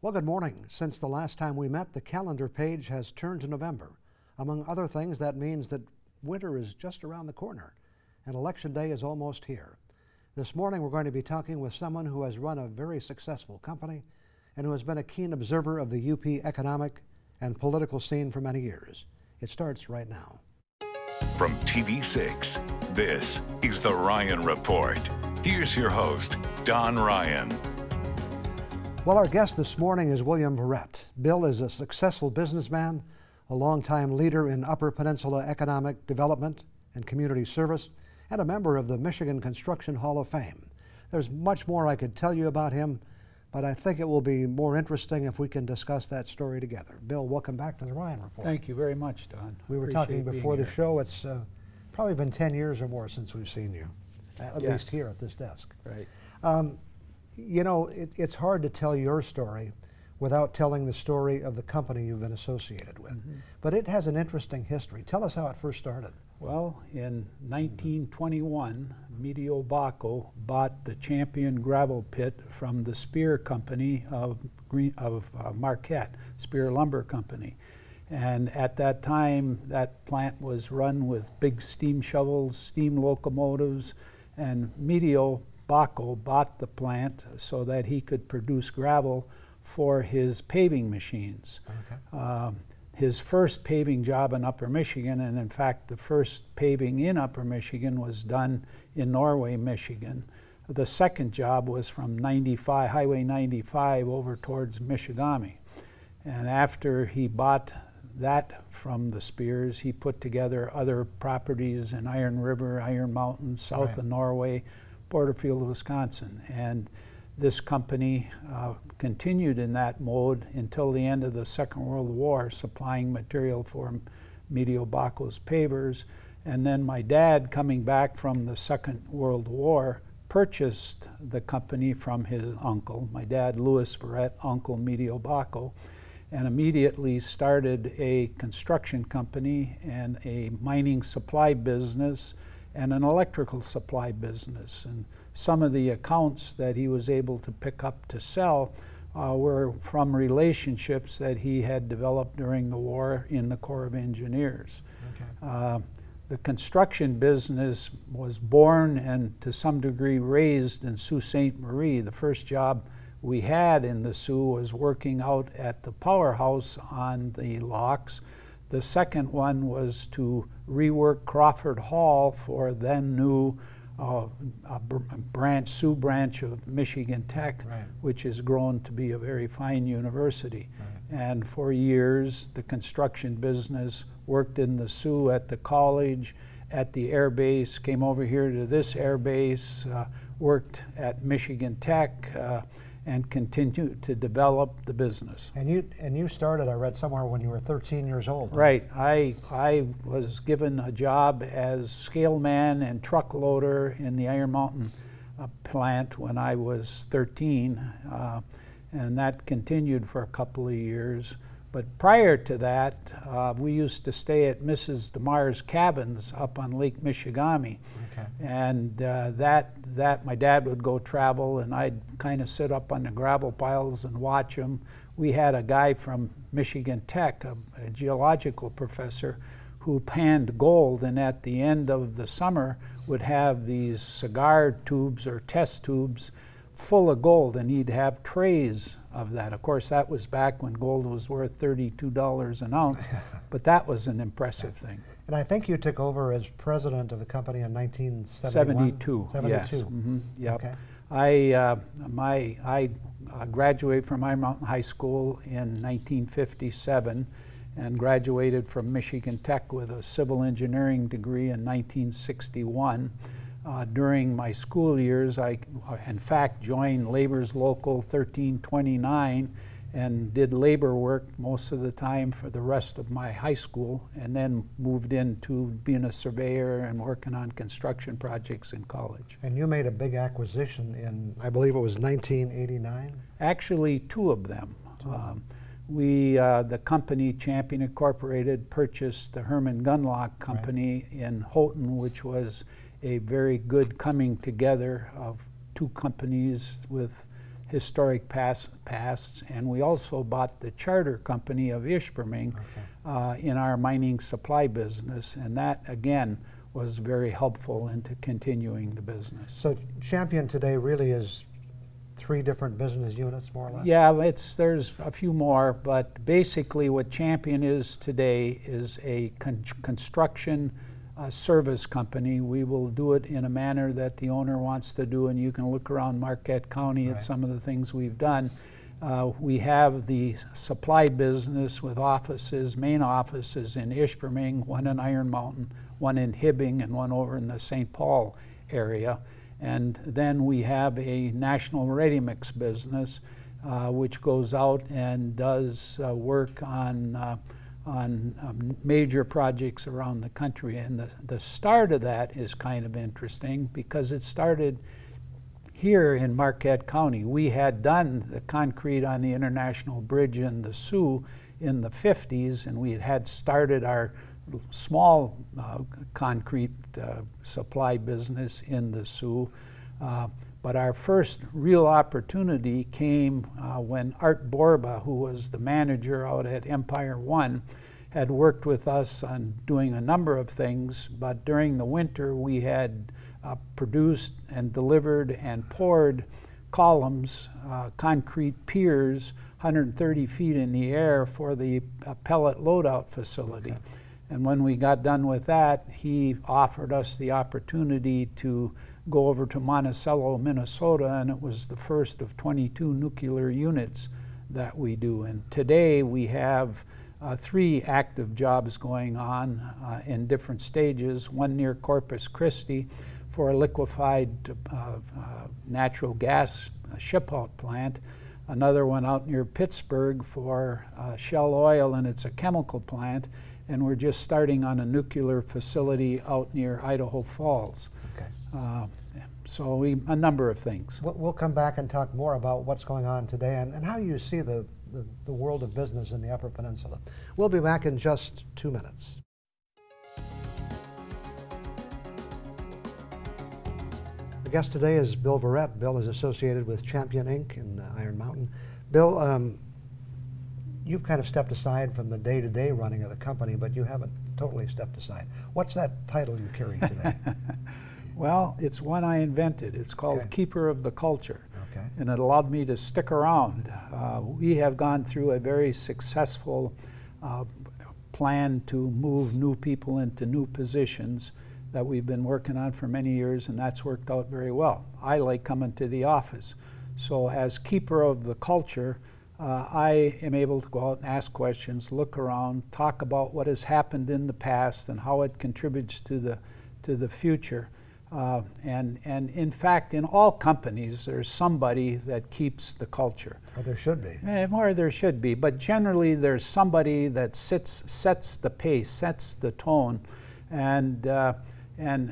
Well, good morning. Since the last time we met, the calendar page has turned to November. Among other things, that means that winter is just around the corner and Election Day is almost here. This morning, we're going to be talking with someone who has run a very successful company and who has been a keen observer of the UP economic and political scene for many years. It starts right now. From TV6, this is The Ryan Report. Here's your host, Don Ryan. Well, our guest this morning is William Verrett. Bill is a successful businessman, a longtime leader in Upper Peninsula economic development and community service, and a member of the Michigan Construction Hall of Fame. There's much more I could tell you about him, but I think it will be more interesting if we can discuss that story together. Bill, welcome back to the Ryan Report. Thank you very much, Don. We were talking before the show. It's probably been 10 years or more since we've seen you, at least here at this desk. Right. You know, it's hard to tell your story without telling the story of the company you've been associated with. But it has an interesting history. Tell us how it first started. Well, in 1921, Medio Baco bought the Champion gravel pit from the Spear Company of Marquette, Spear Lumber Company. And at that time, that plant was run with big steam shovels, steam locomotives, and Medio Baco bought the plant so that he could produce gravel for his paving machines. Okay. His first paving job in Upper Michigan, and in fact the first paving in Upper Michigan was done in Norway, Michigan. The second job was from Highway 95 over towards Michigami. And after he bought that from the Spears, he put together other properties in Iron River, Iron Mountain, south of Norway, Porterfield, Wisconsin. And this company continued in that mode until the end of the Second World War, supplying material for Medio Baco's pavers. And then my dad, coming back from the Second World War, purchased the company from his uncle, my dad, Louis Verrett, Uncle Medio Baco, and immediately started a construction company and a mining supply business and an electrical supply business. And some of the accounts that he was able to pick up to sell were from relationships that he had developed during the war in the Corps of Engineers. Okay. The construction business was born and to some degree raised in Sault Ste. Marie. The first job we had in the Sioux was working out at the powerhouse on the locks. The second one was to rework Crawford Hall for then new Sioux branch of Michigan Tech, which has grown to be a very fine university. And for years, the construction business worked in the Sioux at the college, at the air base, came over here to this air base, worked at Michigan Tech, and continued to develop the business. And you started, I read somewhere, when you were 13 years old. Right. I was given a job as scale man and truck loader in the Iron Mountain plant when I was 13, and that continued for a couple of years. But prior to that, we used to stay at Mrs. DeMar's cabins up on Lake Michigami. Okay. And that my dad would go travel and I'd kind of sit up on the gravel piles and watch him. We had a guy from Michigan Tech, a geological professor, who panned gold, and at the end of the summer would have these cigar tubes or test tubes full of gold, and he'd have trays of that. Of course, that was back when gold was worth $32 an ounce, but that was an impressive thing. And I think you took over as president of the company in 1972. 72, yes. Mm-hmm, yep. Okay. I graduated from Iron Mountain High School in 1957 and graduated from Michigan Tech with a civil engineering degree in 1961. During my school years, I in fact joined Labor's Local 1329 and did labor work most of the time for the rest of my high school, and then moved into being a surveyor and working on construction projects in college. And you made a big acquisition in, I believe it was 1989? Actually, two of them. The company, Champion Incorporated, purchased the Herman Gunlock Company in Houghton, which was a very good coming together of two companies with historic pasts, and we also bought the charter company of Ishpeming in our mining supply business, and that again was very helpful into continuing the business. So Champion today really is 3 different business units, more or less? Yeah, there's a few more, but basically what Champion is today is a construction service company. We will do it in a manner that the owner wants to do, and you can look around Marquette County at some of the things we've done. We have the supply business with offices, main offices in Ishpeming, one in Iron Mountain, one in Hibbing, and one over in the St. Paul area. And then we have a national ready-mix business which goes out and does work on major projects around the country. And the start of that is kind of interesting because it started here in Marquette County. We had done the concrete on the International Bridge in the Sioux in the 50s, and we had started our small concrete supply business in the Sioux. But our first real opportunity came when Art Borba, who was the manager out at Empire One, had worked with us on doing a number of things, but during the winter we had produced and delivered and poured columns, concrete piers, 130 feet in the air for the pellet loadout facility. Okay. And when we got done with that, he offered us the opportunity to go over to Monticello, Minnesota, and it was the first of 22 nuclear units that we do. And today we have 3 active jobs going on in different stages, one near Corpus Christi for a liquefied natural gas ship-out plant, another one out near Pittsburgh for Shell Oil, and it's a chemical plant, and we're just starting on a nuclear facility out near Idaho Falls. Okay. So a number of things. We'll come back and talk more about what's going on today and how you see the world of business in the Upper Peninsula. We'll be back in just 2 minutes. The guest today is Bill Verrett. Bill is associated with Champion Inc. in Iron Mountain. Bill, you've kind of stepped aside from the day-to-day running of the company, but you haven't totally stepped aside. What's that title you carry today? Well, it's one I invented. It's called Keeper of the Culture. Okay. And it allowed me to stick around. We have gone through a very successful plan to move new people into new positions that we've been working on for many years, and that's worked out very well. I like coming to the office. So as Keeper of the Culture, I am able to go out and ask questions, look around, talk about what has happened in the past and how it contributes to the future. And in fact, in all companies, there's somebody that keeps the culture. Or there should be. Or there should be, but generally there's somebody that sets the pace, sets the tone, and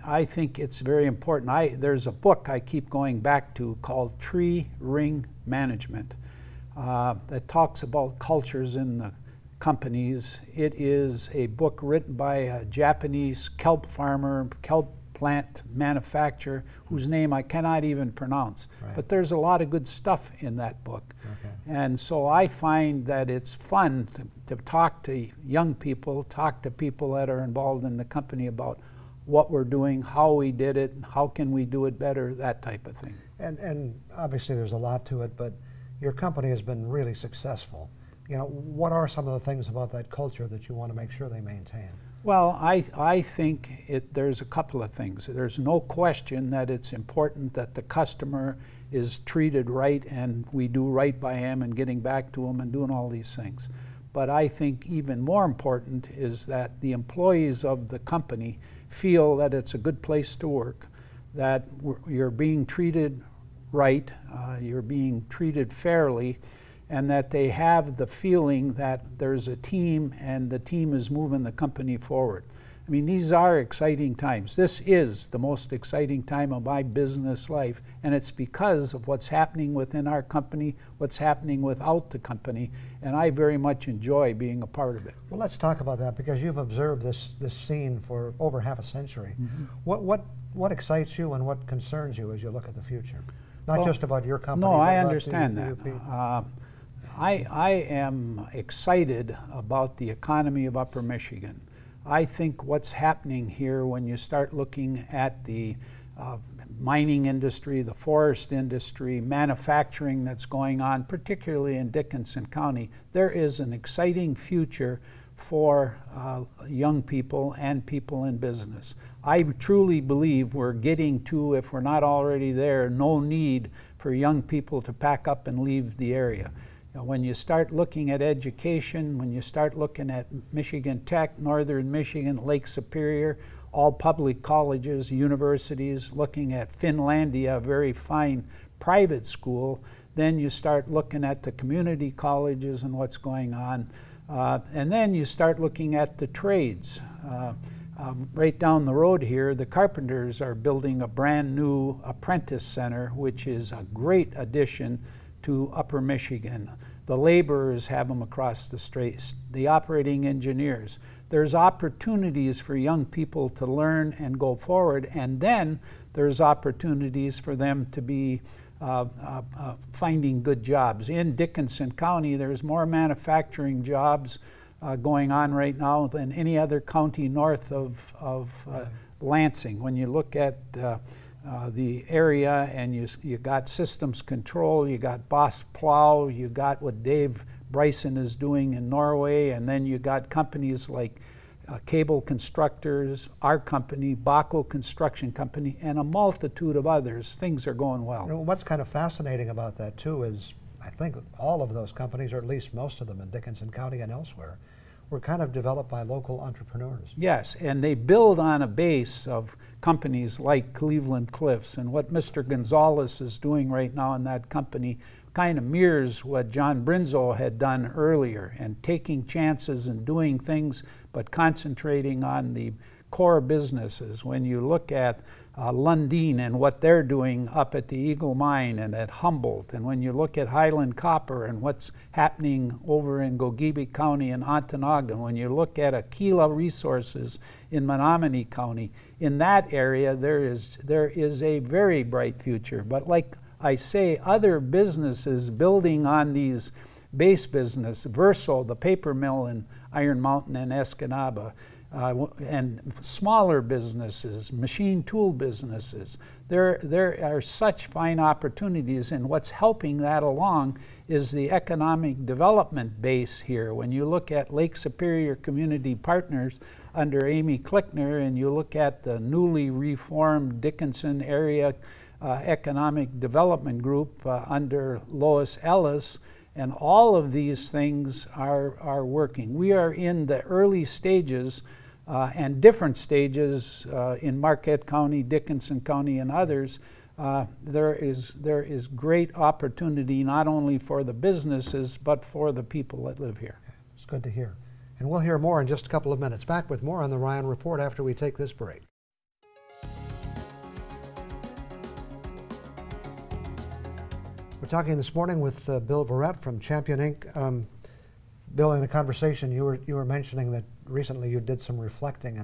I think it's very important. There's a book I keep going back to called Tree Ring Management that talks about cultures in the companies. It is a book written by a Japanese kelp farmer, kelp plant manufacturer whose name I cannot even pronounce. Right. But there's a lot of good stuff in that book. Okay. And so I find that it's fun to talk to young people, talk to people that are involved in the company about what we're doing, how we did it, how can we do it better, that type of thing. And obviously there's a lot to it, but your company has been really successful. You know, what are some of the things about that culture that you want to make sure they maintain? Well, I think there's a couple of things. There's no question that it's important that the customer is treated right and we do right by him and getting back to him and doing all these things. But I think even more important is that the employees of the company feel that it's a good place to work, that you're being treated right, you're being treated fairly, and that they have the feeling that there's a team and the team is moving the company forward. I mean, these are exciting times. This is the most exciting time of my business life, and it's because of what's happening within our company, what's happening without the company, and I very much enjoy being a part of it. Well, let's talk about that, because you've observed this scene for over half a century. Mm-hmm. What excites you and what concerns you as you look at the future? Not Well, just about your company. No, but I about understand the that. UP. I am excited about the economy of Upper Michigan. I think what's happening here when you start looking at the mining industry, the forest industry, manufacturing that's going on, particularly in Dickinson County, there is an exciting future for young people and people in business. I truly believe we're getting to, if we're not already there, no need for young people to pack up and leave the area. When you start looking at education, when you start looking at Michigan Tech, Northern Michigan, Lake Superior, all public colleges, universities, looking at Finlandia, a very fine private school, then you start looking at the community colleges and what's going on. And then you start looking at the trades. Right down the road here, the carpenters are building a brand new apprentice center, which is a great addition to Upper Michigan. The laborers have them across the streets, the operating engineers. There's opportunities for young people to learn and go forward, and then there's opportunities for them to be finding good jobs. In Dickinson County, there's more manufacturing jobs going on right now than any other county north of Lansing. When you look at the area and you got systems control, you got Boss Plow, you got what Dave Bryson is doing in Norway, and then you got companies like Cable Constructors, our company, Baco Construction Company, and a multitude of others. Things are going well. You know, what's kind of fascinating about that too is I think all of those companies, or at least most of them in Dickinson County and elsewhere, were kind of developed by local entrepreneurs. Yes, and they build on a base of companies like Cleveland Cliffs, and what Mr. Gonzalez is doing right now in that company kind of mirrors what John Brinzo had done earlier, and taking chances and doing things, but concentrating on the core businesses. When you look at Lundin and what they're doing up at the Eagle Mine and at Humboldt, and when you look at Highland Copper and what's happening over in Gogebic County and Ontonagon, when you look at Aquila Resources in Menominee County, in that area there is a very bright future. But like I say, other businesses building on these base business, Verso, the paper mill in Iron Mountain and Escanaba, and smaller businesses, machine tool businesses. There are such fine opportunities, and what's helping that along is the economic development base here. When you look at Lake Superior Community Partners under Amy Klickner, and you look at the newly reformed Dickinson Area Economic Development Group under Lois Ellis, and all of these things are working. We are in the early stages and different stages in Marquette County, Dickinson County, and others. There is great opportunity not only for the businesses but for the people that live here. It's good to hear. And we'll hear more in just a couple of minutes. Back with more on the Ryan Report after we take this break. We're talking this morning with Bill Verrett from Champion Inc. Bill, in a conversation you were mentioning that recently you did some reflecting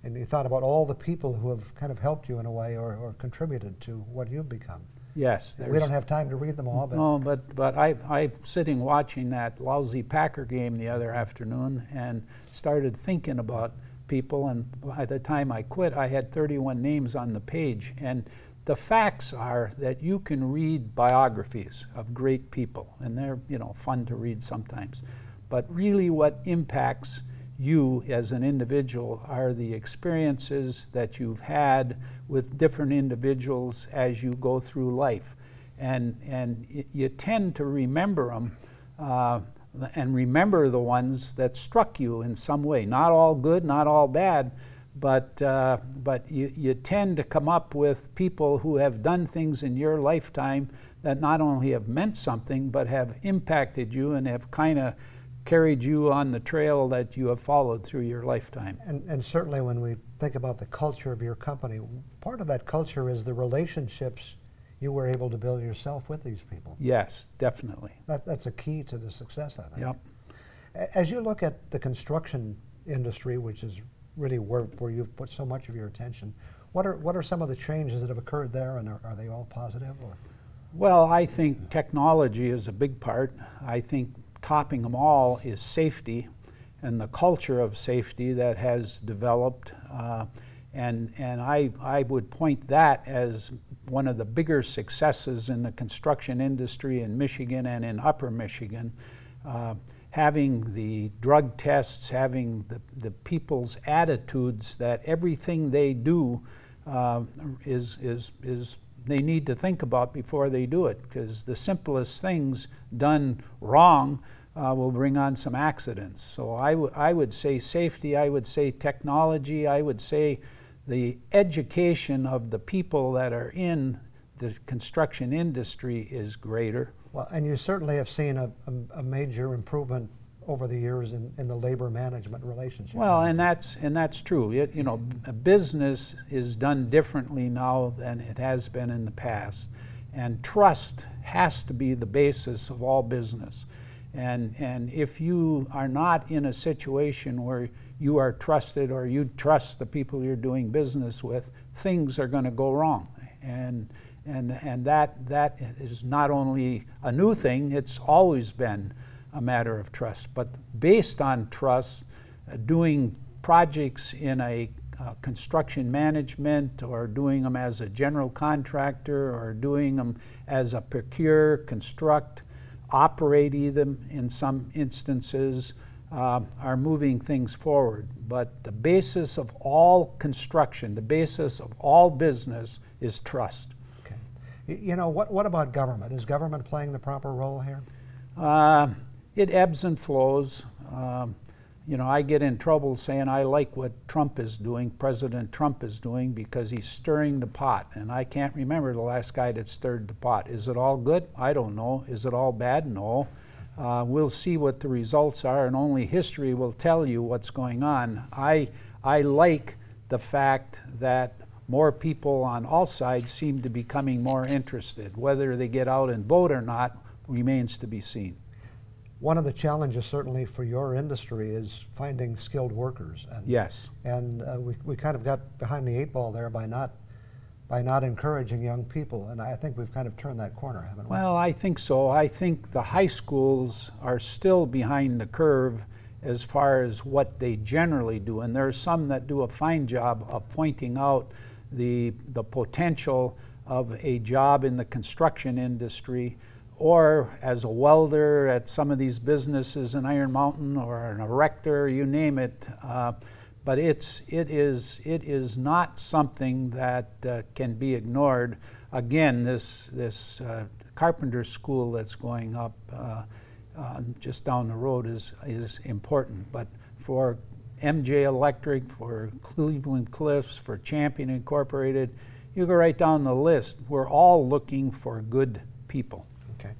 and you thought about all the people who have kind of helped you in a way or contributed to what you've become. Yes. We don't have time to read them all. But no, but I sitting watching that lousy Packer game the other afternoon and started thinking about people, and by the time I quit I had 31 names on the page. And the facts are that you can read biographies of great people, and they're fun to read sometimes. But really what impacts you as an individual are the experiences that you've had with different individuals as you go through life. And you tend to remember them and remember the ones that struck you in some way. Not all good, not all bad, but you tend to come up with people who have done things in your lifetime that not only have meant something, but have impacted you and have kind of carried you on the trail that you have followed through your lifetime. And certainly when we think about the culture of your company, part of that culture is the relationships you were able to build yourself with these people. Yes, definitely. That's a key to the success, I think. Yep. As you look at the construction industry, which is really where you've put so much of your attention, what are some of the changes that have occurred there, and are they all positive? Or? Well, I think technology is a big part. I think topping them all is safety and the culture of safety that has developed. And I would point that as one of the bigger successes in the construction industry in Michigan and in Upper Michigan. Having the drug tests, having the people's attitudes that everything they do is they need to think about before they do it, because the simplest things done wrong will bring on some accidents. So I would say safety, I would say technology, I would say the education of the people that are in the construction industry is greater. Well, and you certainly have seen a major improvement over the years in the labor management relationship. Well, and that's true. You know, a business is done differently now than it has been in the past, and trust has to be the basis of all business. And if you are not in a situation where you are trusted or you trust the people you're doing business with, things are going to go wrong. And that is not only a new thing, it's always been a matter of trust. But based on trust, doing projects in a construction management, or doing them as a general contractor, or doing them as a procure, construct, operate even in some instances, are moving things forward. But the basis of all construction, the basis of all business is trust. Okay. You know, what about government? Is government playing the proper role here? It ebbs and flows. You know, I get in trouble saying I like what Trump is doing, President Trump is doing, because he's stirring the pot. And I can't remember the last guy that stirred the pot. Is it all good? I don't know. Is it all bad? No. We'll see what the results are, and only history will tell you what's going on. I like the fact that more people on all sides seem to be becoming more interested. Whether they get out and vote or not remains to be seen. One of the challenges certainly for your industry is finding skilled workers. And, yes. And we kind of got behind the eight ball there by not encouraging young people, and I think we've kind of turned that corner, haven't we? Well, I think so. I think the high schools are still behind the curve as far as what they generally do, and there are some that do a fine job of pointing out the potential of a job in the construction industry, or as a welder at some of these businesses in Iron Mountain, or an erector, you name it. But it is not something that can be ignored. Again, this carpenter school that's going up just down the road is important. But for MJ Electric, for Cleveland Cliffs, for Champion Incorporated, you go right down the list. We're all looking for good people. Okay.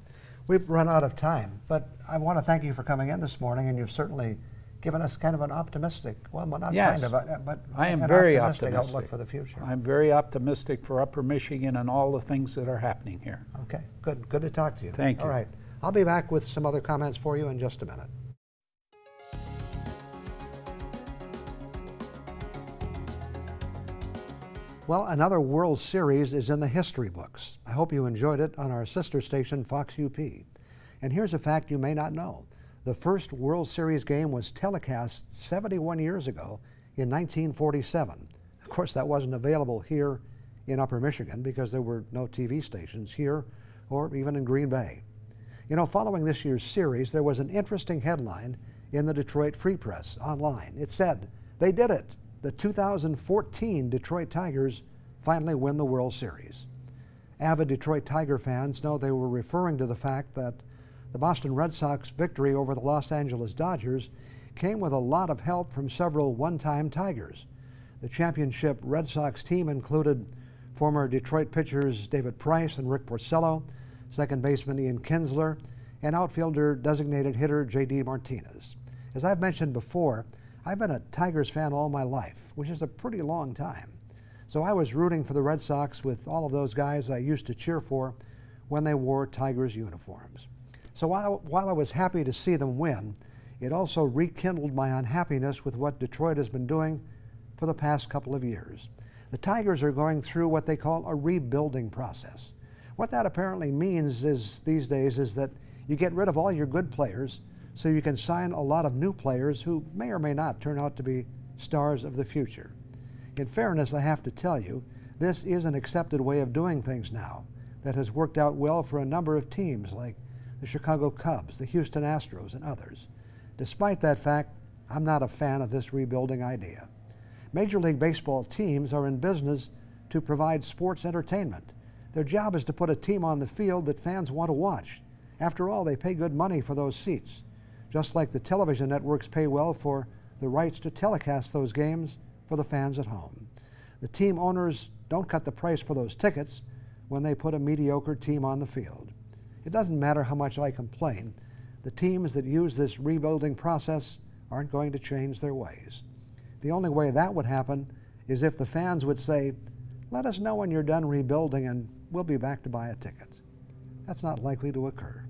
We've run out of time, but I want to thank you for coming in this morning, and you've certainly given us kind of an optimistic, well, not yes. kind of, but I am an very optimistic outlook for the future. I'm very optimistic for Upper Michigan and all the things that are happening here. Okay, good to talk to you. Thank you. All right, I'll be back with some other comments for you in just a minute. Well, another World Series is in the history books. I hope you enjoyed it on our sister station, Fox UP. And here's a fact you may not know. The first World Series game was telecast 71 years ago in 1947. Of course, that wasn't available here in Upper Michigan because there were no TV stations here or even in Green Bay. You know, following this year's series, there was an interesting headline in the Detroit Free Press online. It said, "They did it. The 2014 Detroit Tigers finally win the World Series." Avid Detroit Tiger fans know they were referring to the fact that the Boston Red Sox victory over the Los Angeles Dodgers came with a lot of help from several one-time Tigers. The championship Red Sox team included former Detroit pitchers David Price and Rick Porcello, second baseman Ian Kinsler, and outfielder designated hitter J.D. Martinez. As I've mentioned before, I've been a Tigers fan all my life, which is a pretty long time. So I was rooting for the Red Sox with all of those guys I used to cheer for when they wore Tigers uniforms. So while I was happy to see them win, it also rekindled my unhappiness with what Detroit has been doing for the past couple of years. The Tigers are going through what they call a rebuilding process. What that apparently means is these days is that you get rid of all your good players so you can sign a lot of new players who may or may not turn out to be stars of the future. In fairness, I have to tell you, this is an accepted way of doing things now that has worked out well for a number of teams like the Chicago Cubs, the Houston Astros, and others. Despite that fact, I'm not a fan of this rebuilding idea. Major League Baseball teams are in business to provide sports entertainment. Their job is to put a team on the field that fans want to watch. After all, they pay good money for those seats, just like the television networks pay well for the rights to telecast those games for the fans at home. The team owners don't cut the price for those tickets when they put a mediocre team on the field. It doesn't matter how much I complain. The teams that use this rebuilding process aren't going to change their ways. The only way that would happen is if the fans would say, "Let us know when you're done rebuilding and we'll be back to buy a ticket." That's not likely to occur.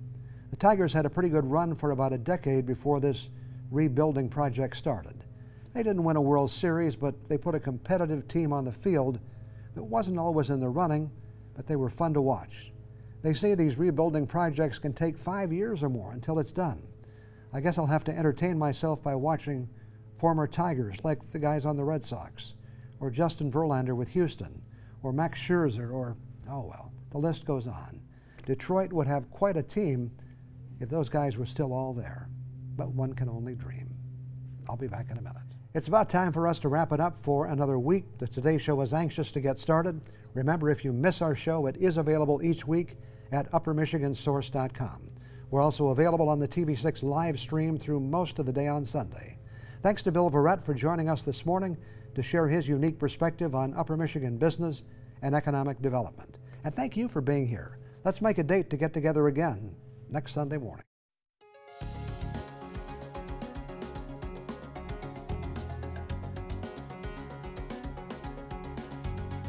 The Tigers had a pretty good run for about a decade before this rebuilding project started. They didn't win a World Series, but they put a competitive team on the field that wasn't always in the running, but they were fun to watch. They say these rebuilding projects can take 5 years or more until it's done. I guess I'll have to entertain myself by watching former Tigers like the guys on the Red Sox, or Justin Verlander with Houston, or Max Scherzer, or, oh well, the list goes on. Detroit would have quite a team if those guys were still all there, but one can only dream. I'll be back in a minute. It's about time for us to wrap it up for another week. The Today Show is anxious to get started. Remember, if you miss our show, it is available each week at uppermichigansource.com. We're also available on the TV6 live stream through most of the day on Sunday. Thanks to Bill Verrett for joining us this morning to share his unique perspective on Upper Michigan business and economic development. And thank you for being here. Let's make a date to get together again next Sunday morning.